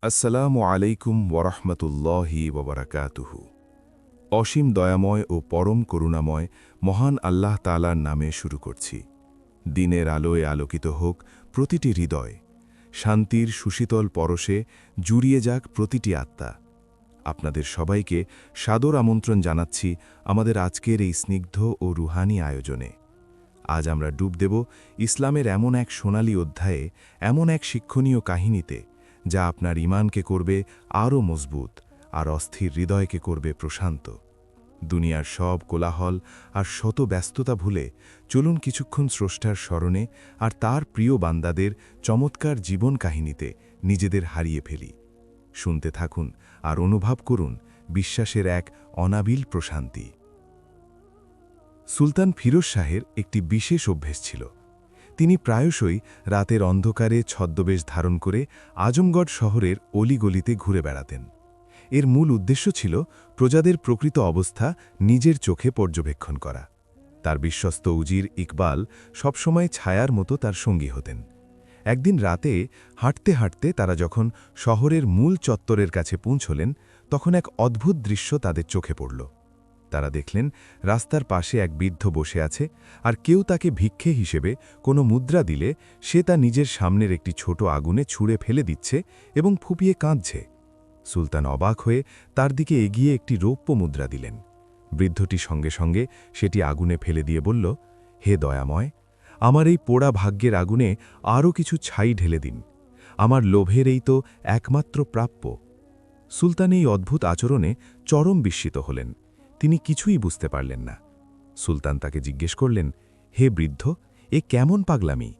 আসসালামু আলাইকুম ওয়ারাহমাতুল্লাহি ওয়াবারাকাতুহু। অসীম দয়াময় ও পরম করুণাময় মহান আল্লাহ তাআলার নামে শুরু করছি। দিনের আলোয় আলোকিত হোক প্রতিটি হৃদয়, শান্তির সুশীতল পরশে জুড়িয়ে যাক প্রতিটি আত্মা। আপনাদের সবাইকে সাদর আমন্ত্রণ জানাচ্ছি আমাদের আজকের এই স্নিগ্ধ ও রুহানি আয়োজনে। আজ আমরা ডুব দেব ইসলামের এমন এক সোনালী অধ্যায়ে, এমন এক শিক্ষণীয় কাহিনীতে, যা আপনার ঈমানকে করবে আরও মজবুত আর অস্থির হৃদয়কে করবে প্রশান্ত। দুনিয়ার সব কোলাহল আর শত ব্যস্ততা ভুলে চলুন কিছুক্ষণ স্রষ্টার স্মরণে আর তার প্রিয় বান্দাদের চমৎকার জীবন কাহিনীতে নিজেদের হারিয়ে ফেলি। শুনতে থাকুন আর অনুভব করুন বিশ্বাসের এক অনাবিল প্রশান্তি। সুলতান ফিরোজ শাহের একটি বিশেষ অভ্যেস ছিল। তিনি প্রায়শই রাতের অন্ধকারে ছদ্মবেশ ধারণ করে আজমগড় শহরের অলিগলিতে ঘুরে বেড়াতেন। এর মূল উদ্দেশ্য ছিল প্রজাদের প্রকৃত অবস্থা নিজের চোখে পর্যবেক্ষণ করা। তার বিশ্বস্ত উজির ইকবাল সবসময় ছায়ার মতো তার সঙ্গী হতেন। একদিন রাতে হাঁটতে হাঁটতে তারা যখন শহরের মূল চত্বরের কাছে পৌঁছলেন, তখন এক অদ্ভুত দৃশ্য তাদের চোখে পড়ল। তারা দেখলেন রাস্তার পাশে এক বৃদ্ধ বসে আছে, আর কেউ তাকে ভিক্ষে হিসেবে কোনো মুদ্রা দিলে সে তা নিজের সামনের একটি ছোট আগুনে ছুঁড়ে ফেলে দিচ্ছে এবং ফুপিয়ে কাঁদছে। সুলতান অবাক হয়ে তার দিকে এগিয়ে একটি রৌপ্য মুদ্রা দিলেন। বৃদ্ধটি সঙ্গে সঙ্গে সেটি আগুনে ফেলে দিয়ে বলল, হে দয়াময়, আমার এই পোড়া ভাগ্যের আগুনে আরও কিছু ছাই ঢেলে দিন। আমার লোভের এই তো একমাত্র প্রাপ্য। সুলতান এই অদ্ভুত আচরণে চরম বিস্মিত হলেন। তিনি কিছুই বুঝতে পারলেন না। সুলতান তাকে জিজ্ঞেস করলেন, হে বৃদ্ধ, এ কেমন পাগলামি?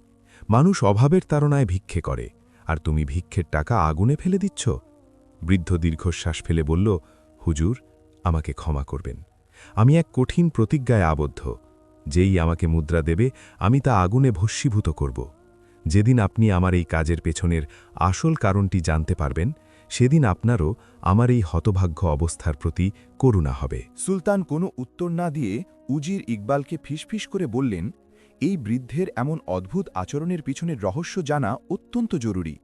মানুষ অভাবের তাড়নায় ভিক্ষে করে, আর তুমি ভিক্ষের টাকা আগুনে ফেলে দিচ্ছ? বৃদ্ধ দীর্ঘশ্বাস ফেলে বলল, হুজুর, আমাকে ক্ষমা করবেন। আমি এক কঠিন প্রতিজ্ঞায় আবদ্ধ। যেই আমাকে মুদ্রা দেবে আমি তা আগুনে ভস্মীভূত করব। যেদিন আপনি আমার এই কাজের পেছনের আসল কারণটি জানতে পারবেন, সেদিন আপনারও আমার এই হতভাগ্য অবস্থার প্রতি করুণা হবে। সুলতান কোনো উত্তর না দিয়ে উজির ইকবালকে ফিসফিস করে বললেন, এই বৃদ্ধের এমন অদ্ভুত আচরণের পিছনের রহস্য জানা অত্যন্ত জরুরি।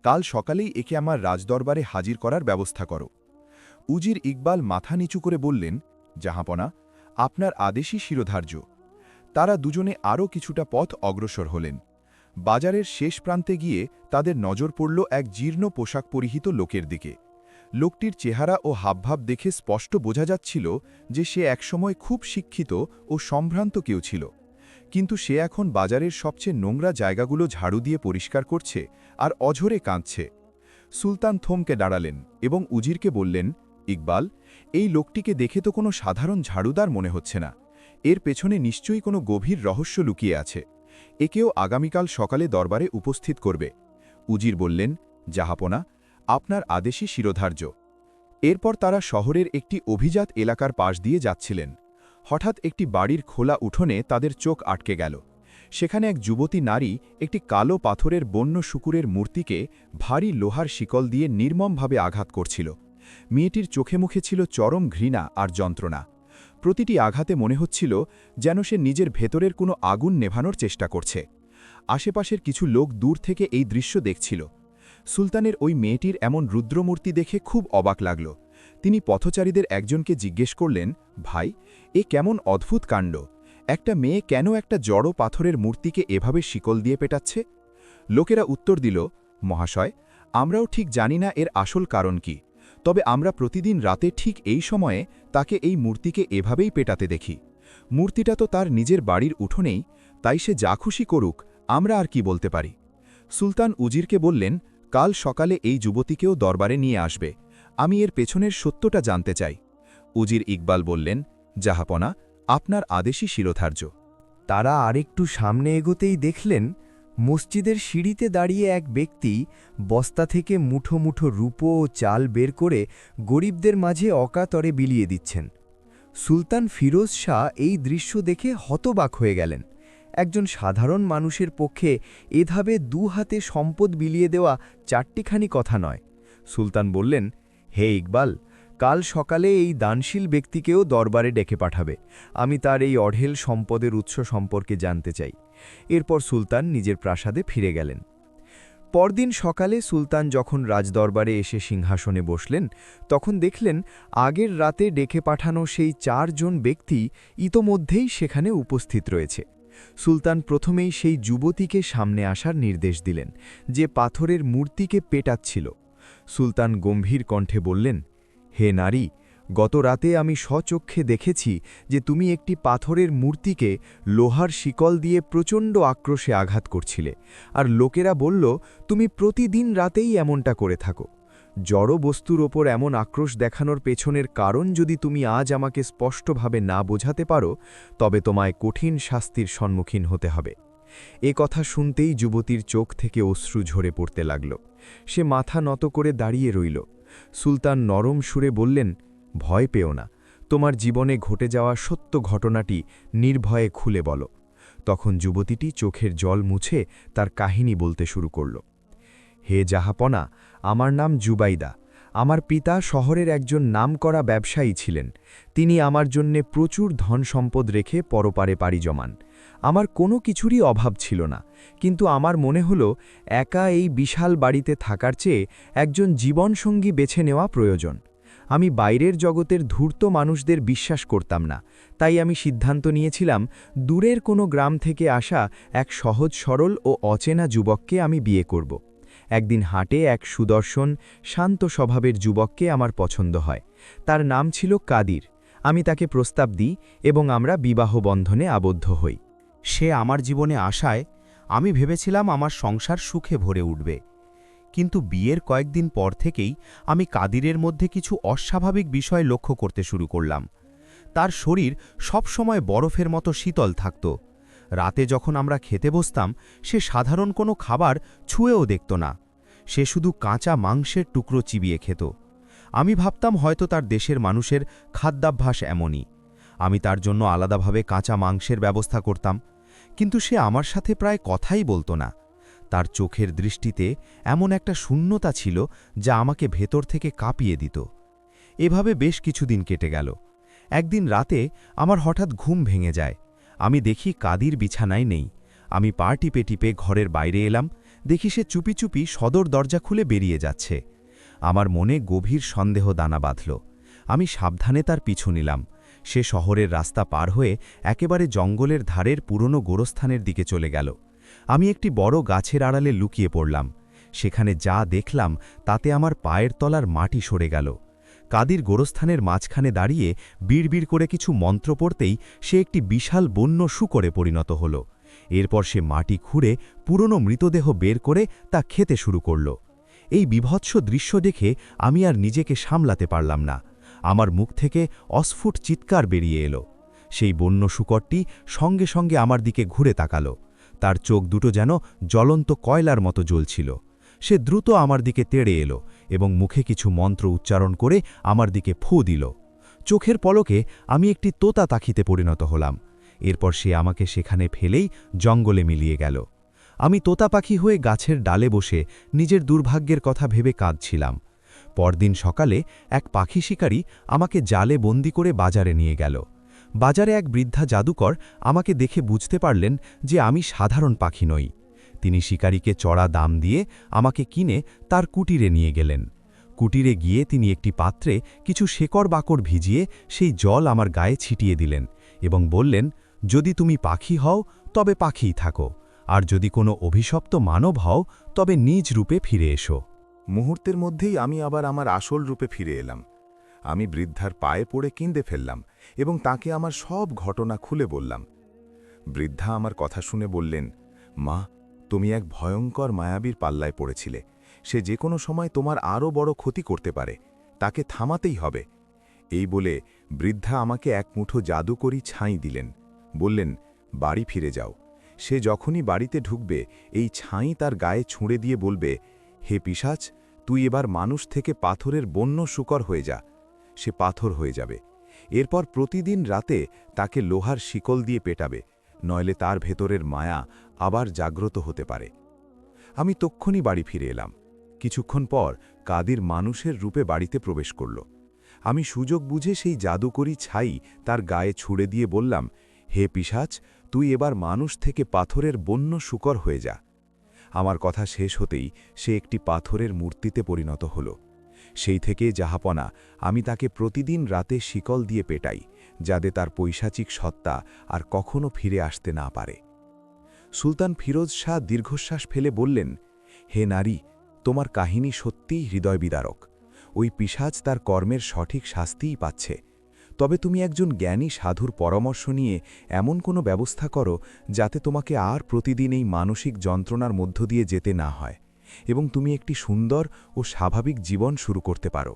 কাল সকালেই একে আমার রাজদরবারে হাজির করার ব্যবস্থা করো। উজির ইকবাল মাথা নিচু করে বললেন, জাহাপনা, আপনার আদেশই শিরোধার্য। তারা দুজনে আরও কিছুটা পথ অগ্রসর হলেন। বাজারের শেষ প্রান্তে গিয়ে তাদের নজর পড়ল এক জীর্ণ পোশাক পরিহিত লোকের দিকে। লোকটির চেহারা ও হাবভাব দেখে স্পষ্ট বোঝা যাচ্ছিল যে সে একসময় খুব শিক্ষিত ও সম্ভ্রান্ত কেউ ছিল, কিন্তু সে এখন বাজারের সবচেয়ে নোংরা জায়গাগুলো ঝাড়ু দিয়ে পরিষ্কার করছে আর অঝরে কাঁদছে। সুলতান থমকে দাঁড়ালেন এবং উজিরকে বললেন, ইকবাল, এই লোকটিকে দেখে তো কোনো সাধারণ ঝাড়ুদার মনে হচ্ছে না। এর পেছনে নিশ্চয়ই কোনো গভীর রহস্য লুকিয়ে আছে। একেও আগামীকাল সকালে দরবারে উপস্থিত করবে। উজির বললেন, জাহাপনা, আপনার আদেশই শিরোধার্য। এরপর তারা শহরের একটি অভিজাত এলাকার পাশ দিয়ে যাচ্ছিলেন। হঠাৎ একটি বাড়ির খোলা উঠোনে তাদের চোখ আটকে গেল। সেখানে এক যুবতী নারী একটি কালো পাথরের বন্য শুকুরের মূর্তিকে ভারী লোহার শিকল দিয়ে নির্মমভাবে আঘাত করছিল। মেয়েটির চোখে মুখে ছিল চরম ঘৃণা আর যন্ত্রণা। প্রতিটি আঘাতে মনে হচ্ছিল যেন সে নিজের ভেতরের কোনো আগুন নেভানোর চেষ্টা করছে। আশেপাশের কিছু লোক দূর থেকে এই দৃশ্য দেখছিল। সুলতানের ওই মেয়েটির এমন রুদ্রমূর্তি দেখে খুব অবাক লাগল। তিনি পথচারীদের একজনকে জিজ্ঞেস করলেন, ভাই, এ কেমন অদ্ভুত কাণ্ড! একটা মেয়ে কেন একটা জড়ো পাথরের মূর্তিকে এভাবে শিকল দিয়ে পেটাচ্ছে? লোকেরা উত্তর দিল, মহাশয়, আমরাও ঠিক জানি না এর আসল কারণ কি, তবে আমরা প্রতিদিন রাতে ঠিক এই সময়ে তাকে এই মূর্তিকে এভাবেই পেটাতে দেখি। মূর্তিটা তো তার নিজের বাড়ির উঠোনেই, তাই সে যা খুশি করুক, আমরা আর কি বলতে পারি। সুলতান উজিরকে বললেন, কাল সকালে এই যুবতীকেও দরবারে নিয়ে আসবে। আমি এর পেছনের সত্যটা জানতে চাই। উজির ইকবাল বললেন, জাহাপনা, আপনার আদেশই শিরোধার্য। তারা আরেকটু সামনে এগোতেই দেখলেন মসজিদের সিঁড়িতে দাঁড়িয়ে এক ব্যক্তি বস্তা থেকে মুঠো মুঠো রূপো ও চাল বের করে গরিবদের মাঝে অকাতরে বিলিয়ে দিচ্ছেন। সুলতান ফিরোজ শাহ এই দৃশ্য দেখে হতবাক হয়ে গেলেন। একজন সাধারণ মানুষের পক্ষে এভাবে দু হাতে সম্পদ বিলিয়ে দেওয়া চারটিখানি কথা নয়। সুলতান বললেন, হে ইকবাল, কাল সকালে এই দানশীল ব্যক্তিকেও দরবারে ডেকে পাঠাবে। আমি তার এই অঢেল সম্পদের উৎস সম্পর্কে জানতে চাই। এরপর সুলতান নিজের প্রাসাদে ফিরে গেলেন। পরদিন সকালে সুলতান যখন রাজদরবারে এসে সিংহাসনে বসলেন তখন দেখলেন আগের রাতে ডেকে পাঠানো সেই 4 জন ব্যক্তি ইতোমধ্যেই সেখানে উপস্থিত রয়েছে। সুলতান প্রথমেই সেই যুবতীকে সামনে আসার নির্দেশ দিলেন, যে পাথরের মূর্তিকে পেটাচ্ছিল। সুলতান গম্ভীর কণ্ঠে বললেন, হে নারী, গত রাতে আমি স্বচক্ষে দেখেছি যে তুমি একটি পাথরের মূর্তিকে লোহার শিকল দিয়ে প্রচণ্ড আক্রোশে আঘাত করছিলে, আর লোকেরা বলল তুমি প্রতিদিন রাতেই এমনটা করে থাকো। জড় বস্তুর ওপর এমন আক্রোশ দেখানোর পেছনের কারণ যদি তুমি আজ আমাকে স্পষ্টভাবে না বোঝাতে পারো, তবে তোমায় কঠিন শাস্তির সম্মুখীন হতে হবে। এ কথা শুনতেই যুবতীর চোখ থেকে অশ্রু ঝরে পড়তে লাগল। সে মাথা নত করে দাঁড়িয়ে রইল। সুলতান নরম সুরে বললেন, ভয় পেও না, তোমার জীবনে ঘটে যাওয়া সত্য ঘটনাটি নির্ভয়ে খুলে বলো। তখন যুবতীটি চোখের জল মুছে তার কাহিনী বলতে শুরু করল। হে জাহাপনা, আমার নাম জুবাইদা। আমার পিতা শহরের একজন নামকরা ব্যবসায়ী ছিলেন। তিনি আমার জন্যে প্রচুর ধন সম্পদ রেখে পরপারে পাড়ি জমান। আমার কোনো কিছুরই অভাব ছিল না, কিন্তু আমার মনে হলো একা এই বিশাল বাড়িতে থাকার চেয়ে একজন জীবনসঙ্গী বেছে নেওয়া প্রয়োজন। আমি বাইরের জগতের ধূর্ত মানুষদের বিশ্বাস করতাম না, তাই আমি সিদ্ধান্ত নিয়েছিলাম দূরের কোনো গ্রাম থেকে আসা এক সহজ সরল ও অচেনা যুবককে আমি বিয়ে করব। একদিন হাটে এক সুদর্শন শান্ত স্বভাবের যুবককে আমার পছন্দ হয়। তার নাম ছিল কাদির। আমি তাকে প্রস্তাব দিই এবং আমরা বিবাহ বন্ধনে আবদ্ধ হই। সে আমার জীবনে আসায় আমি ভেবেছিলাম আমার সংসার সুখে ভরে উঠবে, কিন্তু বিয়ের কয়েকদিন পর থেকেই আমি কাদিরের মধ্যে কিছু অস্বাভাবিক বিষয় লক্ষ্য করতে শুরু করলাম। তার শরীর সবসময় বরফের মতো শীতল থাকত। রাতে যখন আমরা খেতে বসতাম, সে সাধারণ কোনো খাবার ছুঁয়েও দেখত না। সে শুধু কাঁচা মাংসের টুকরো চিবিয়ে খেত। আমি ভাবতাম হয়তো তার দেশের মানুষের খাদ্যাভ্যাস এমনই। আমি তার জন্য আলাদাভাবে কাঁচা মাংসের ব্যবস্থা করতাম, কিন্তু সে আমার সাথে প্রায় কথাই বলতো না। তার চোখের দৃষ্টিতে এমন একটা শূন্যতা ছিল যা আমাকে ভেতর থেকে কাঁপিয়ে দিত। এভাবে বেশ কিছুদিন কেটে গেল। একদিন রাতে আমার হঠাৎ ঘুম ভেঙে যায়। আমি দেখি কাদির বিছানায় নেই। আমি পা টিপে টিপে ঘরের বাইরে এলাম, দেখি সে চুপি চুপি সদর দরজা খুলে বেরিয়ে যাচ্ছে। আমার মনে গভীর সন্দেহ দানা বাঁধল। আমি সাবধানে তার পিছু নিলাম। সে শহরের রাস্তা পার হয়ে একেবারে জঙ্গলের ধারের পুরনো গোরস্থানের দিকে চলে গেল। আমি একটি বড় গাছের আড়ালে লুকিয়ে পড়লাম। সেখানে যা দেখলাম তাতে আমার পায়ের তলার মাটি সরে গেল। কাদির গোরস্থানের মাঝখানে দাঁড়িয়ে বিড়বিড় করে কিছু মন্ত্র পড়তেই সে একটি বিশাল বন্য শূকরে পরিণত হল। এরপর সে মাটি খুঁড়ে পুরনো মৃতদেহ বের করে তা খেতে শুরু করল। এই বিভৎস দৃশ্য দেখে আমি আর নিজেকে সামলাতে পারলাম না। আমার মুখ থেকে অস্ফুট চিৎকার বেরিয়ে এলো। সেই বন্য শূকরটি সঙ্গে সঙ্গে আমার দিকে ঘুরে তাকালো। তার চোখ দুটো যেন জ্বলন্ত কয়লার মতো জ্বলছিল। সে দ্রুত আমার দিকে তেড়ে এলো এবং মুখে কিছু মন্ত্র উচ্চারণ করে আমার দিকে ফু দিল। চোখের পলকে আমি একটি তোতা পাখিতে পরিণত হলাম। এরপর সে আমাকে সেখানে ফেলেই জঙ্গলে মিলিয়ে গেল। আমি তোতা পাখি হয়ে গাছের ডালে বসে নিজের দুর্ভাগ্যের কথা ভেবে কাঁদছিলাম। পরদিন সকালে এক পাখি শিকারী আমাকে জালে বন্দি করে বাজারে নিয়ে গেল। বাজারে এক বৃদ্ধা জাদুকর আমাকে দেখে বুঝতে পারলেন যে আমি সাধারণ পাখি নই। তিনি শিকারীকে চড়া দাম দিয়ে আমাকে কিনে তার কুটিরে নিয়ে গেলেন। কুটিরে গিয়ে তিনি একটি পাত্রে কিছু শেকড় বাকড় ভিজিয়ে সেই জল আমার গায়ে ছিটিয়ে দিলেন এবং বললেন, যদি তুমি পাখি হও তবে পাখিই থাকো, আর যদি কোনো অভিশপ্ত মানব হও তবে নিজ রূপে ফিরে এসো। মুহূর্তের মধ্যেই আমি আবার আমার আসল রূপে ফিরে এলাম। আমি বৃদ্ধার পায়ে পড়ে কিন্দে ফেললাম এবং তাকে আমার সব ঘটনা খুলে বললাম। বৃদ্ধা আমার কথা শুনে বললেন, মা, তুমি এক ভয়ঙ্কর মায়াবীর পাল্লায় পড়েছিলে। সে যে কোনো সময় তোমার আরও বড় ক্ষতি করতে পারে, তাকে থামাতেই হবে। এই বলে বৃদ্ধা আমাকে এক মুঠো জাদুকরি ছাই দিলেন। বললেন, বাড়ি ফিরে যাও। সে যখনই বাড়িতে ঢুকবে এই ছাই তার গায়ে ছুঁড়ে দিয়ে বলবে, হে পিশাচ, তুই এবার মানুষ থেকে পাথরের বন্য শূকর হয়ে যা। সে পাথর হয়ে যাবে। এরপর প্রতিদিন রাতে তাকে লোহার শিকল দিয়ে পেটাবে, নইলে তার ভেতরের মায়া আবার জাগ্রত হতে পারে। আমি তক্ষুনি বাড়ি ফিরে এলাম। কিছুক্ষণ পর কাদির মানুষের রূপে বাড়িতে প্রবেশ করল। আমি সুযোগ বুঝে সেই জাদুকরি ছাই তার গায়ে ছুঁড়ে দিয়ে বললাম, হে পিশাচ, তুই এবার মানুষ থেকে পাথরের বন্য শূকর হয়ে যা। আমার কথা শেষ হতেই সে একটি পাথরের মূর্তিতে পরিণত হল। সেই থেকে জাহাপনা আমি তাকে প্রতিদিন রাতে শিকল দিয়ে পেটাই, যাতে তার পৈশাচিক সত্তা আর কখনো ফিরে আসতে না পারে। সুলতান ফিরোজ শাহ দীর্ঘশ্বাস ফেলে বললেন, হে নারী, তোমার কাহিনী সত্যিই হৃদয়বিদারক। ওই পিশাচ তার কর্মের সঠিক শাস্তিই পাচ্ছে। তবে তুমি একজন জ্ঞানী সাধুর পরামর্শ নিয়ে এমন কোনো ব্যবস্থা করো যাতে তোমাকে আর প্রতিদিন এই মানসিক যন্ত্রণার মধ্য দিয়ে যেতে না হয়, এবং তুমি একটি সুন্দর ও স্বাভাবিক জীবন শুরু করতে পারো।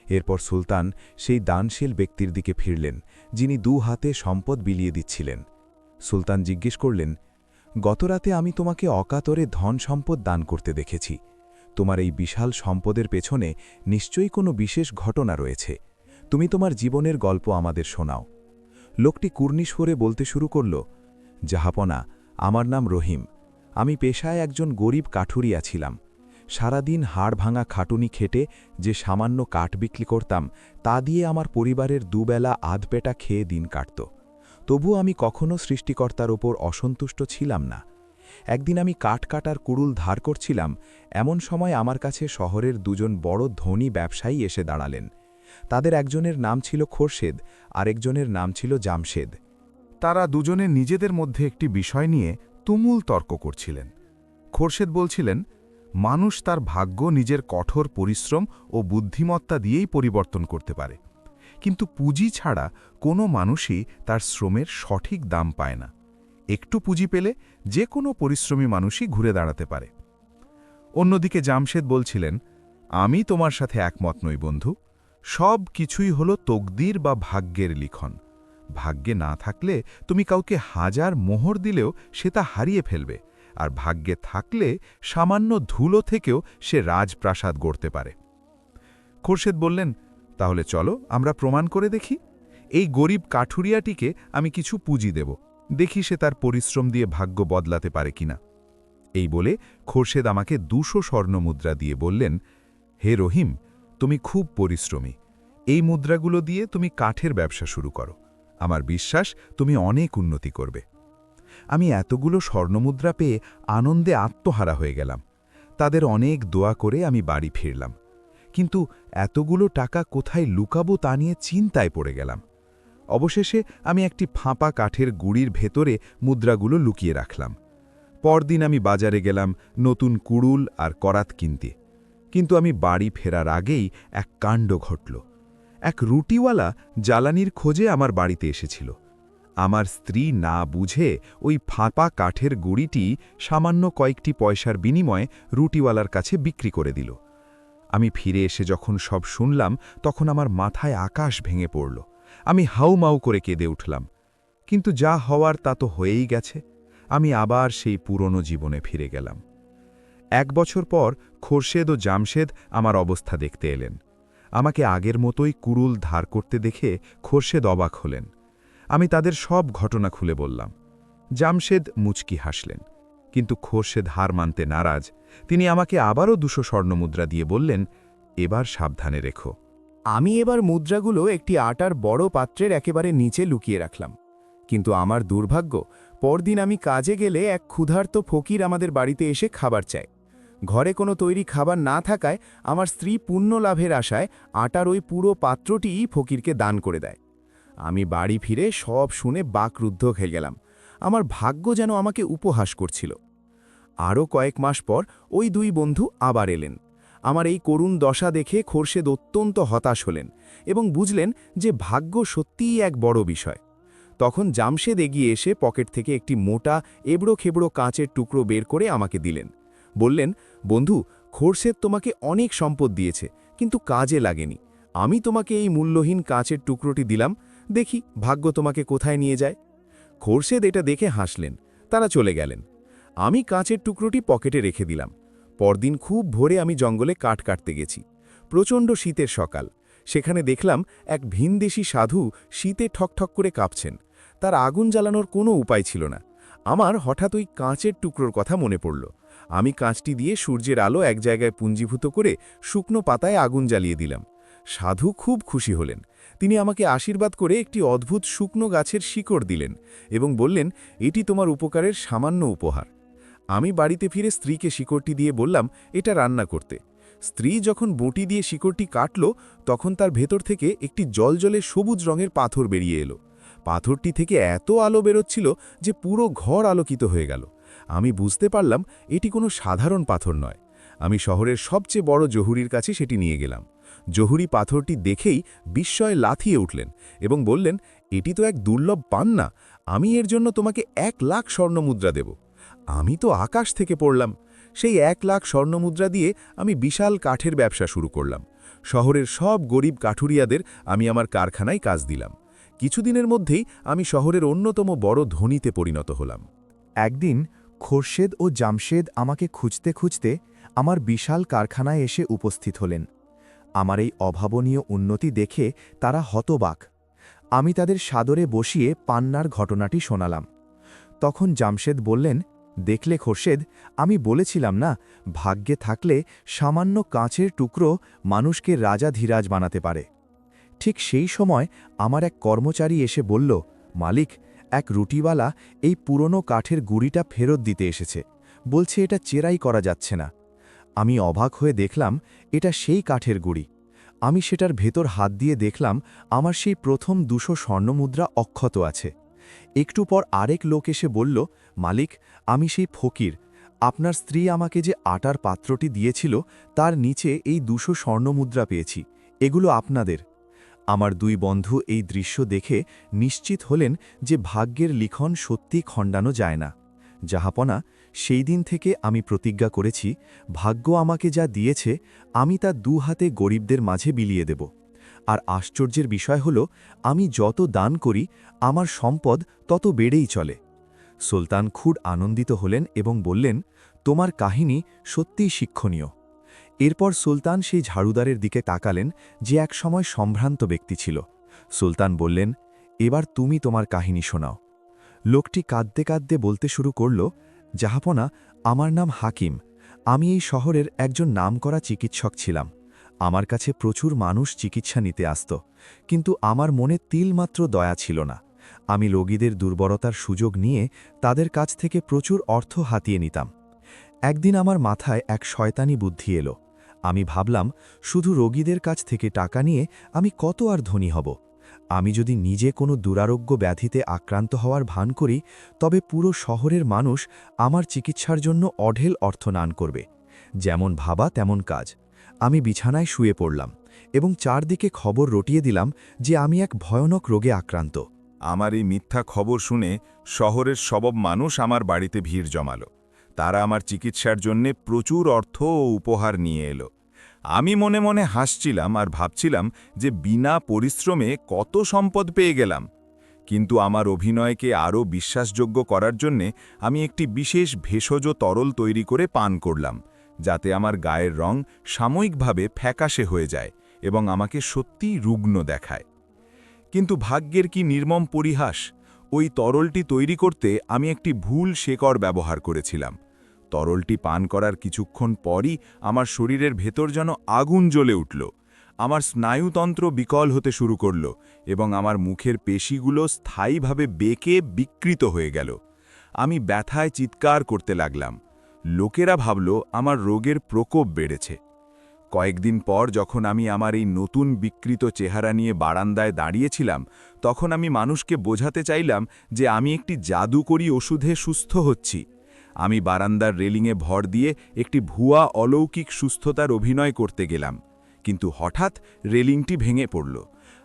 এরপর সুলতান সেই দানশীল ব্যক্তির দিকে ফিরলেন, যিনি 2 হাতে সম্পদ বিলিয়ে দিচ্ছিলেন। সুলতান জিজ্ঞেস করলেন, গতরাতে আমি তোমাকে অকাতরে ধন সম্পদ দান করতে দেখেছি। তোমার এই বিশাল সম্পদের পেছনে নিশ্চয়ই কোনো বিশেষ ঘটনা রয়েছে। তুমি তোমার জীবনের গল্প আমাদের শোনাও। লোকটি কুর্নিশরে বলতে শুরু করল, জাহাপনা, আমার নাম রহিম। আমি পেশায় একজন গরিব কাঠুরিয়া ছিলাম। সারাদিন হাড় ভাঙা খাটুনি খেটে যে সামান্য কাঠ বিক্রি করতাম, তা দিয়ে আমার পরিবারের দুবেলা আধপেটা খেয়ে দিন কাটত। তবু আমি কখনো সৃষ্টিকর্তার ওপর অসন্তুষ্ট ছিলাম না। একদিন আমি কাঠ কাটার কুড়ুল ধার করছিলাম, এমন সময় আমার কাছে শহরের 2জন বড় ধনী ব্যবসায়ী এসে দাঁড়ালেন। তাদের একজনের নাম ছিল খোরশেদ, আরেকজনের নাম ছিল জামশেদ। তারা দুজনে নিজেদের মধ্যে একটি বিষয় নিয়ে তুমুল তর্ক করছিলেন। খোরশেদ বলছিলেন, মানুষ তার ভাগ্য নিজের কঠোর পরিশ্রম ও বুদ্ধিমত্তা দিয়েই পরিবর্তন করতে পারে, কিন্তু পুঁজি ছাড়া কোনো মানুষই তার শ্রমের সঠিক দাম পায় না। একটু পুঁজি পেলে যে কোনো পরিশ্রমী মানুষই ঘুরে দাঁড়াতে পারে। অন্যদিকে জামশেদ বলছিলেন, আমি তোমার সাথে একমত নই বন্ধু। সব কিছুই হল তকদির বা ভাগ্যের লিখন। ভাগ্যে না থাকলে তুমি কাউকে 1000 মোহর দিলেও সে তা হারিয়ে ফেলবে, আর ভাগ্যে থাকলে সামান্য ধুলো থেকেও সে রাজপ্রাসাদ গড়তে পারে। খোরশেদ বললেন, তাহলে চলো আমরা প্রমাণ করে দেখি। এই গরিব কাঠুরিয়াটিকে আমি কিছু পুঁজি দেব, দেখি সে তার পরিশ্রম দিয়ে ভাগ্য বদলাতে পারে কিনা। এই বলে খোরশেদ আমাকে 200 স্বর্ণমুদ্রা দিয়ে বললেন, হে রহিম, তুমি খুব পরিশ্রমী। এই মুদ্রাগুলো দিয়ে তুমি কাঠের ব্যবসা শুরু করো। আমার বিশ্বাস তুমি অনেক উন্নতি করবে। আমি এতগুলো স্বর্ণমুদ্রা পেয়ে আনন্দে আত্মহারা হয়ে গেলাম। তাদের অনেক দোয়া করে আমি বাড়ি ফিরলাম, কিন্তু এতগুলো টাকা কোথায় লুকাবো তা নিয়ে চিন্তায় পড়ে গেলাম। অবশেষে আমি একটি ফাঁপা কাঠের গুঁড়ির ভেতরে মুদ্রাগুলো লুকিয়ে রাখলাম। পরদিন আমি বাজারে গেলাম নতুন কুড়ুল আর করাত কিনতে, কিন্তু আমি বাড়ি ফেরার আগেই এক কাণ্ড ঘটল। এক রুটিওয়ালা জ্বালানির খোঁজে আমার বাড়িতে এসেছিল। আমার স্ত্রী না বুঝে ওই ফাঁপা কাঠের গুঁড়িটি সামান্য কয়েকটি পয়সার বিনিময়ে রুটিওয়ালার কাছে বিক্রি করে দিল। আমি ফিরে এসে যখন সব শুনলাম, তখন আমার মাথায় আকাশ ভেঙে পড়ল। আমি হাউমাউ করে কেঁদে উঠলাম। কিন্তু যা হওয়ার তা তো হয়েই গেছে। আমি আবার সেই পুরনো জীবনে ফিরে গেলাম। 1 বছর পর খোরশেদ ও জামশেদ আমার অবস্থা দেখতে এলেন। আমাকে আগের মতোই কুড়ুল ধার করতে দেখে খোরশেদ অবাক হলেন। আমি তাদের সব ঘটনা খুলে বললাম। জামশেদ মুচকি হাসলেন, কিন্তু খোরশেদ হার মানতে নারাজ। তিনি আমাকে আবারও 200 স্বর্ণমুদ্রা দিয়ে বললেন, এবার সাবধানে রেখো। আমি এবার মুদ্রাগুলো একটি আটার বড় পাত্রের একেবারে নিচে লুকিয়ে রাখলাম। কিন্তু আমার দুর্ভাগ্য, পরদিন আমি কাজে গেলে এক ক্ষুধার্ত ফকির আমাদের বাড়িতে এসে খাবার চায়। ঘরে কোনো তৈরি খাবার না থাকায় আমার স্ত্রী পুণ্য লাভের আশায় আটার ওই পুরো পাত্রটিই ফকিরকে দান করে দেয়। আমি বাড়ি ফিরে সব শুনে বাকরুদ্ধ হয়ে গেলাম। আমার ভাগ্য যেন আমাকে উপহাস করছিল। আরও কয়েক মাস পর ওই 2 বন্ধু আবার এলেন। আমার এই করুণ দশা দেখে খোরশেদ অত্যন্ত হতাশ হলেন এবং বুঝলেন যে ভাগ্য সত্যিই এক বড় বিষয়। তখন জামশেদ এগিয়ে এসে পকেট থেকে একটি মোটা এবড়ো খেবড়ো কাঁচের টুকরো বের করে আমাকে দিলেন। বললেন, বন্ধু, খোরশেদ তোমাকে অনেক সম্পদ দিয়েছে, কিন্তু কাজে লাগেনি। আমি তোমাকে এই মূল্যহীন কাঁচের টুকরোটি দিলাম, দেখি ভাগ্য তোমাকে কোথায় নিয়ে যায়। খোরশেদ এটা দেখে হাসলেন। তারা চলে গেলেন। আমি কাঁচের টুকরোটি পকেটে রেখে দিলাম। পরদিন খুব ভোরে আমি জঙ্গলে কাঠ কাটতে গেছি। প্রচণ্ড শীতের সকাল। সেখানে দেখলাম এক ভিনদেশী সাধু শীতে ঠকঠক করে কাঁপছেন। তার আগুন জ্বালানোর কোনো উপায় ছিল না। আমার হঠাৎ ওই কাঁচের টুকরোর কথা মনে পড়ল। আমি কাঁচটি দিয়ে সূর্যের আলো এক জায়গায় পুঞ্জীভূত করে শুকনো পাতায় আগুন জ্বালিয়ে দিলাম। সাধু খুব খুশি হলেন। তিনি আমাকে আশীর্বাদ করে একটি অদ্ভুত শুকনো গাছের শিকড় দিলেন এবং বললেন, এটি তোমার উপকারের সামান্য উপহার। আমি বাড়িতে ফিরে স্ত্রীকে শিকড়টি দিয়ে বললাম এটা রান্না করতে। স্ত্রী যখন বঁটি দিয়ে শিকড়টি কাটল, তখন তার ভেতর থেকে একটি জলজলে সবুজ রঙের পাথর বেরিয়ে এলো। পাথরটি থেকে এত আলো বেরোচ্ছিল যে পুরো ঘর আলোকিত হয়ে গেল। আমি বুঝতে পারলাম এটি কোনো সাধারণ পাথর নয়। আমি শহরের সবচেয়ে বড় জহুরির কাছে সেটি নিয়ে গেলাম। জহুরি পাথরটি দেখেই বিস্ময়ে লাথিয়ে উঠলেন এবং বললেন, এটি তো এক দুর্লভ পান্না, আমি এর জন্য তোমাকে 1,00,000 স্বর্ণমুদ্রা দেব। আমি তো আকাশ থেকে পড়লাম। সেই 1,00,000 স্বর্ণমুদ্রা দিয়ে আমি বিশাল কাঠের ব্যবসা শুরু করলাম। শহরের সব গরিব কাঠুরিয়াদের আমি আমার কারখানায় কাজ দিলাম। কিছুদিনের মধ্যেই আমি শহরের অন্যতম বড় ধনীতে পরিণত হলাম। একদিন খোরশেদ ও জামশেদ আমাকে খুঁজতে খুঁজতে আমার বিশাল কারখানায় এসে উপস্থিত হলেন। আমার এই অভাবনীয় উন্নতি দেখে তারা হতবাক। আমি তাদের সাদরে বসিয়ে পান্নার ঘটনাটি শোনালাম। তখন জামশেদ বললেন, দেখলে খোরশেদ, আমি বলেছিলাম না, ভাগ্যে থাকলে সামান্য কাঁচের টুকরো মানুষকে রাজাধিরাজ বানাতে পারে। ঠিক সেই সময় আমার এক কর্মচারী এসে বলল, মালিক, এক রুটিওয়ালা এই পুরনো কাঠের গুঁড়িটা ফেরত দিতে এসেছে, বলছে এটা চেরাই করা যাচ্ছে না। আমি অবাক হয়ে দেখলাম এটা সেই কাঠের গুঁড়ি। আমি সেটার ভেতর হাত দিয়ে দেখলাম আমার সেই প্রথম 200 স্বর্ণমুদ্রা অক্ষত আছে। একটু পর আরেক লোক এসে বলল, মালিক, আমি সেই ফকির, আপনার স্ত্রী আমাকে যে আটার পাত্রটি দিয়েছিল তার নিচে এই 200 স্বর্ণমুদ্রা পেয়েছি, এগুলো আপনাদের। আমার 2 বন্ধু এই দৃশ্য দেখে নিশ্চিত হলেন যে ভাগ্যের লিখন সত্যি খণ্ডানো যায় না। জাহাপনা, সেই দিন থেকে আমি প্রতিজ্ঞা করেছি, ভাগ্য আমাকে যা দিয়েছে আমি তা 2 হাতে গরিবদের মাঝে বিলিয়ে দেব। আর আশ্চর্যের বিষয় হল, আমি যত দান করি আমার সম্পদ তত বেড়েই চলে। সুলতান খুব আনন্দিত হলেন এবং বললেন, তোমার কাহিনী সত্যিই শিক্ষণীয়। এরপর সুলতান সেই ঝাড়ুদারের দিকে তাকালেন, যে এক সময় সম্ভ্রান্ত ব্যক্তি ছিল। সুলতান বললেন, এবার তুমি তোমার কাহিনী শোনাও। লোকটি কাঁদতে কাঁদতে বলতে শুরু করল, জাহাপনা, আমার নাম হাকিম। আমি এই শহরের একজন নামকরা চিকিৎসক ছিলাম। আমার কাছে প্রচুর মানুষ চিকিৎসা নিতে আসত, কিন্তু আমার মনে তিলমাত্র দয়া ছিল না। আমি রোগীদের দুর্বলতার সুযোগ নিয়ে তাদের কাছ থেকে প্রচুর অর্থ হাতিয়ে নিতাম। একদিন আমার মাথায় এক শয়তানি বুদ্ধি এলো। আমি ভাবলাম, শুধু রোগীদের কাছ থেকে টাকা নিয়ে আমি কত আর ধনী হব। আমি যদি নিজে কোনো দুরারোগ্য ব্যাধিতে আক্রান্ত হওয়ার ভান করি, তবে পুরো শহরের মানুষ আমার চিকিৎসার জন্য অঢেল অর্থ দান করবে। যেমন ভাবা তেমন কাজ। আমি বিছানায় শুয়ে পড়লাম এবং চারদিকে খবর রটিয়ে দিলাম যে আমি এক ভয়ানক রোগে আক্রান্ত। আমার এই মিথ্যা খবর শুনে শহরের সব মানুষ আমার বাড়িতে ভিড় জমালো। তারা আমার চিকিৎসার জন্যে প্রচুর অর্থ ও উপহার নিয়ে এলো। আমি মনে মনে হাসছিলাম আর ভাবছিলাম যে বিনা পরিশ্রমে কত সম্পদ পেয়ে গেলাম। কিন্তু আমার অভিনয়কে আরও বিশ্বাসযোগ্য করার জন্যে আমি একটি বিশেষ ভেষজ তরল তৈরি করে পান করলাম, যাতে আমার গায়ের রং সাময়িকভাবে ফ্যাকাশে হয়ে যায় এবং আমাকে সত্যিই রুগ্ন দেখায়। কিন্তু ভাগ্যের কি নির্মম পরিহাস! ওই তরলটি তৈরি করতে আমি একটি ভুল শেকড় ব্যবহার করেছিলাম। তরলটি পান করার কিছুক্ষণ পরই আমার শরীরের ভেতর যেন আগুন জ্বলে উঠল। আমার স্নায়ুতন্ত্র বিকল হতে শুরু করল এবং আমার মুখের পেশিগুলো স্থায়ীভাবে বেঁকে বিকৃত হয়ে গেল। আমি ব্যথায় চিৎকার করতে লাগলাম। লোকেরা ভাবল আমার রোগের প্রকোপ বেড়েছে। কয়েকদিন পর যখন আমি আমার এই নতুন বিকৃত চেহারা নিয়ে বারান্দায় দাঁড়িয়েছিলাম, তখন আমি মানুষকে বোঝাতে চাইলাম যে আমি একটি জাদুকরী ওষুধে সুস্থ হচ্ছি। আমি বারান্দার রেলিংয়ে ভর দিয়ে একটি ভুয়া অলৌকিক সুস্থতার অভিনয় করতে গেলাম, কিন্তু হঠাৎ রেলিংটি ভেঙে পড়ল।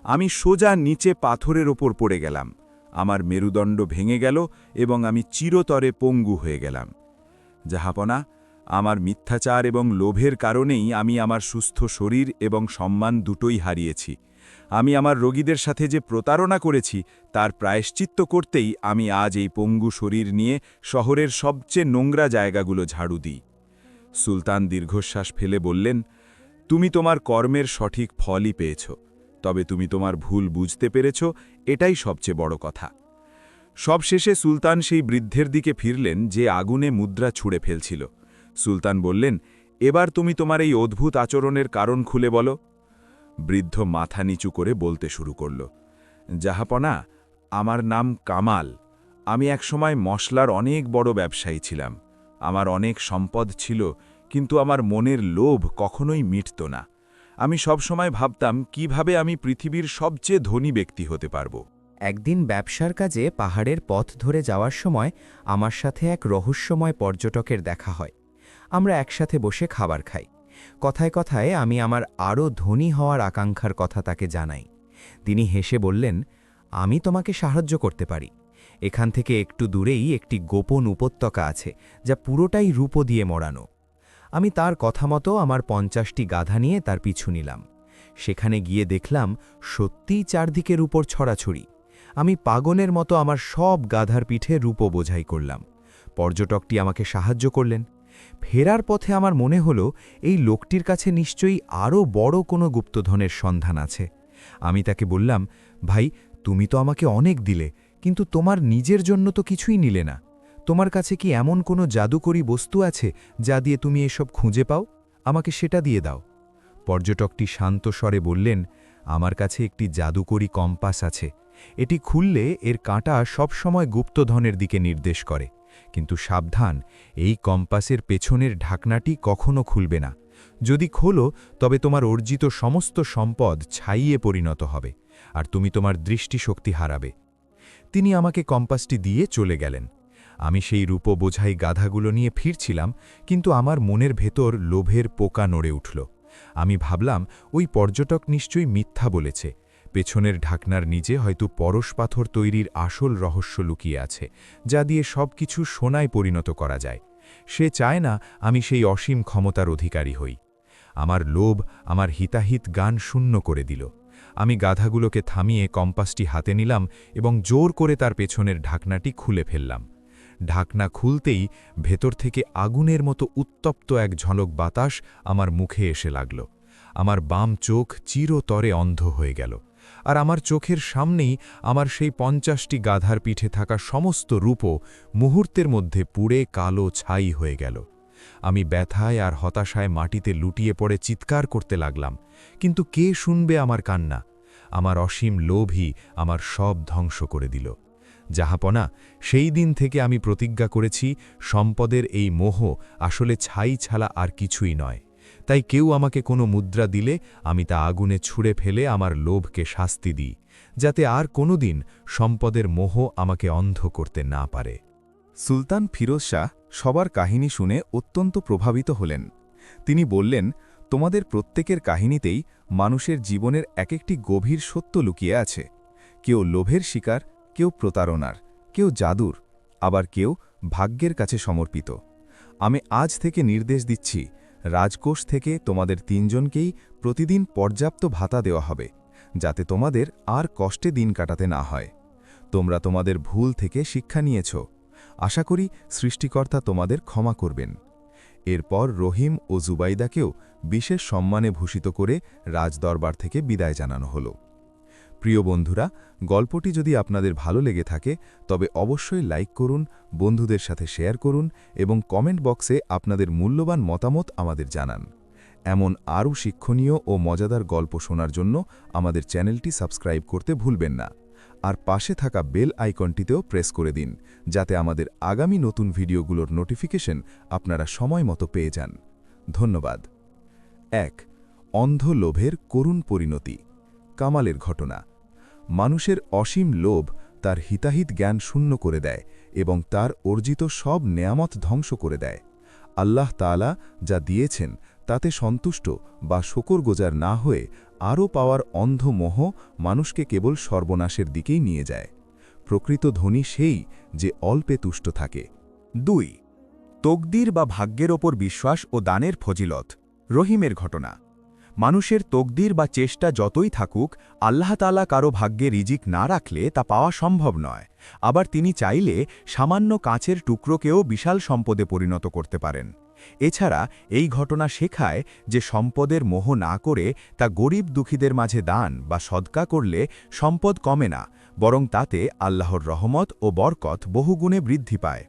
আমি সোজা নিচে পাথরের ওপর পড়ে গেলাম। আমার মেরুদণ্ড ভেঙে গেল এবং আমি চিরতরে পঙ্গু হয়ে গেলাম। জাহাপনা, আমার মিথ্যাচার এবং লোভের কারণেই আমি আমার সুস্থ শরীর এবং সম্মান দুটোই হারিয়েছি। আমি আমার রোগীদের সাথে যে প্রতারণা করেছি তার প্রায়শ্চিত্ত করতেই আমি আজ এই পঙ্গু শরীর নিয়ে শহরের সবচেয়ে নোংরা জায়গাগুলো ঝাড়ু দিই। সুলতান দীর্ঘশ্বাস ফেলে বললেন, তুমি তোমার কর্মের সঠিক ফলই পেয়েছ, তবে তুমি তোমার ভুল বুঝতে পেরেছ, এটাই সবচেয়ে বড় কথা। সবশেষে সুলতান সেই বৃদ্ধের দিকে ফিরলেন যে আগুনে মুদ্রা ছুঁড়ে ফেলছিল। সুলতান বললেন, এবার তুমি তোমার এই অদ্ভুত আচরণের কারণ খুলে বলো। বৃদ্ধ মাথা নিচু করে বলতে শুরু করল, জাহাপনা, আমার নাম কামাল। আমি একসময় মশলার অনেক বড় ব্যবসায়ী ছিলাম। আমার অনেক সম্পদ ছিল, কিন্তু আমার মনের লোভ কখনোই মিটত না। আমি সবসময় ভাবতাম কিভাবে আমি পৃথিবীর সবচেয়ে ধনী ব্যক্তি হতে পারব। একদিন ব্যবসার কাজে পাহাড়ের পথ ধরে যাওয়ার সময় আমার সাথে এক রহস্যময় পর্যটকের দেখা হয়। আমরা একসাথে বসে খাবার খাই। কথায় কথায় আমি আমার আরও ধনী হওয়ার আকাঙ্ক্ষার কথা তাকে জানাই। তিনি হেসে বললেন, আমি তোমাকে সাহায্য করতে পারি। এখান থেকে একটু দূরেই একটি গোপন উপত্যকা আছে, যা পুরোটাই রূপো দিয়ে মোড়ানো। আমি তার কথা মতো আমার 50টি গাধা নিয়ে তার পিছু নিলাম। সেখানে গিয়ে দেখলাম সত্যিই চারদিকের উপর ছড়াছড়ি। আমি পাগলের মতো আমার সব গাধার পিঠে রূপো বোঝাই করলাম। পর্যটকটি আমাকে সাহায্য করলেন। ফেরার পথে আমার মনে হলো এই লোকটির কাছে নিশ্চয়ই আরও বড় কোনো গুপ্তধনের সন্ধান আছে। আমি তাকে বললাম, ভাই, তুমি তো আমাকে অনেক দিলে, কিন্তু তোমার নিজের জন্য তো কিছুই নিলে না। তোমার কাছে কি এমন কোনো জাদুকরী বস্তু আছে যা দিয়ে তুমি এসব খুঁজে পাও? আমাকে সেটা দিয়ে দাও। পর্যটকটি শান্ত স্বরে বললেন, আমার কাছে একটি জাদুকরী কম্পাস আছে। এটি খুললে এর কাঁটা সবসময় গুপ্তধনের দিকে নির্দেশ করে। কিন্তু সাবধান, এই কম্পাসের পেছনের ঢাকনাটি কখনো খুলবে না। যদি খোলো, তবে তোমার অর্জিত সমস্ত সম্পদ ছাইয়ে পরিণত হবে, আর তুমি তোমার দৃষ্টিশক্তি হারাবে। তিনি আমাকে কম্পাসটি দিয়ে চলে গেলেন। আমি সেই রূপো বোঝাই গাধাগুলো নিয়ে ফিরছিলাম, কিন্তু আমার মনের ভেতর লোভের পোকা নড়ে উঠল। আমি ভাবলাম, ওই পর্যটক নিশ্চয়ই মিথ্যা বলেছে। পেছনের ঢাকনার নিচে হয়তো পরশ পাথর তৈরির আসল রহস্য লুকিয়ে আছে, যা দিয়ে সব কিছু সোনায় পরিণত করা যায়। সে চায় না আমি সেই অসীম ক্ষমতার অধিকারী হই। আমার লোভ আমার হিতাহিত গান শূন্য করে দিল। আমি গাধাগুলোকে থামিয়ে কম্পাসটি হাতে নিলাম এবং জোর করে তার পেছনের ঢাকনাটি খুলে ফেললাম। ঢাকনা খুলতেই ভেতর থেকে আগুনের মতো উত্তপ্ত এক ঝলক বাতাস আমার মুখে এসে লাগল। আমার বাম চোখ চিরতরে অন্ধ হয়ে গেল, আর আমার চোখের সামনেই আমার সেই 50টি গাধার পিঠে থাকা সমস্ত রূপো মুহূর্তের মধ্যে পুড়ে কালো ছাই হয়ে গেল। আমি ব্যথায় আর হতাশায় মাটিতে লুটিয়ে পড়ে চিৎকার করতে লাগলাম, কিন্তু কে শুনবে আমার কান্না? আমার অসীম লোভই আমার সব ধ্বংস করে দিল। জাহাপনা, সেই দিন থেকে আমি প্রতিজ্ঞা করেছি, সম্পদের এই মোহ আসলে ছাই ছাড়া আর কিছুই নয়। তাই কেউ আমাকে কোনো মুদ্রা দিলে আমি তা আগুনে ছুঁড়ে ফেলে আমার লোভকে শাস্তি দিই, যাতে আর কোনোদিন সম্পদের মোহ আমাকে অন্ধ করতে না পারে। সুলতান ফিরোজ শাহ সবার কাহিনী শুনে অত্যন্ত প্রভাবিত হলেন। তিনি বললেন, তোমাদের প্রত্যেকের কাহিনীতেই মানুষের জীবনের এক একটি গভীর সত্য লুকিয়ে আছে। কেউ লোভের শিকার, কেউ প্রতারণার, কেউ জাদুর, আবার কেউ ভাগ্যের কাছে সমর্পিত। আমি আজ থেকে নির্দেশ দিচ্ছি, রাজকোষ থেকে তোমাদের 3 জনকেই প্রতিদিন পর্যাপ্ত ভাতা দেওয়া হবে, যাতে তোমাদের আর কষ্টে দিন কাটাতে না হয়। তোমরা তোমাদের ভুল থেকে শিক্ষা নিয়েছ। আশা করি সৃষ্টিকর্তা তোমাদের ক্ষমা করবেন। এরপর রহিম ও জুবাইদাকেও বিশেষ সম্মানে ভূষিত করে রাজদরবার থেকে বিদায় জানানো হলো। প্রিয় বন্ধুরা, গল্পটি যদি আপনাদের ভালো লেগে থাকে তবে অবশ্যই লাইক করুন, বন্ধুদের সাথে শেয়ার করুন এবং কমেন্ট বক্সে আপনাদের মূল্যবান মতামত আমাদের জানান। এমন আরও শিক্ষণীয় ও মজাদার গল্প শোনার জন্য আমাদের চ্যানেলটি সাবস্ক্রাইব করতে ভুলবেন না, আর পাশে থাকা বেল আইকনটিতেও প্রেস করে দিন, যাতে আমাদের আগামী নতুন ভিডিওগুলোর নোটিফিকেশন আপনারা সময় মতো পেয়ে যান। ধন্যবাদ। 1. অন্ধ লোভের করুণ পরিণতি। কামালের ঘটনা। মানুষের অসীম লোভ তার হিতাহিত জ্ঞান শূন্য করে দেয় এবং তার অর্জিত সব নেয়ামত ধ্বংস করে দেয়। আল্লাহ তাআলা যা দিয়েছেন তাতে সন্তুষ্ট বা শকরগোজার না হয়ে আরও পাওয়ার অন্ধ মোহ মানুষকে কেবল সর্বনাশের দিকেই নিয়ে যায়। প্রকৃত ধনী সেই যে অল্পে তুষ্ট থাকে। 2. তকদির বা ভাগ্যের ওপর বিশ্বাস ও দানের ফজিলত। রহিমের ঘটনা। মানুষের তকদির বা চেষ্টা যতই থাকুক, আল্লাহ তাআলা কারো ভাগ্যে রিজিক না রাখলে তা পাওয়া সম্ভব নয়। আবার তিনি চাইলে সামান্য কাঁচের টুকরোকেও বিশাল সম্পদে পরিণত করতে পারেন। এছাড়া এই ঘটনা শেখায় যে সম্পদের মোহ না করে তা গরিব দুঃখীদের মাঝে দান বা সদকা করলে সম্পদ কমে না, বরং তাতে আল্লাহর রহমত ও বরকত বহুগুণে বৃদ্ধি পায়।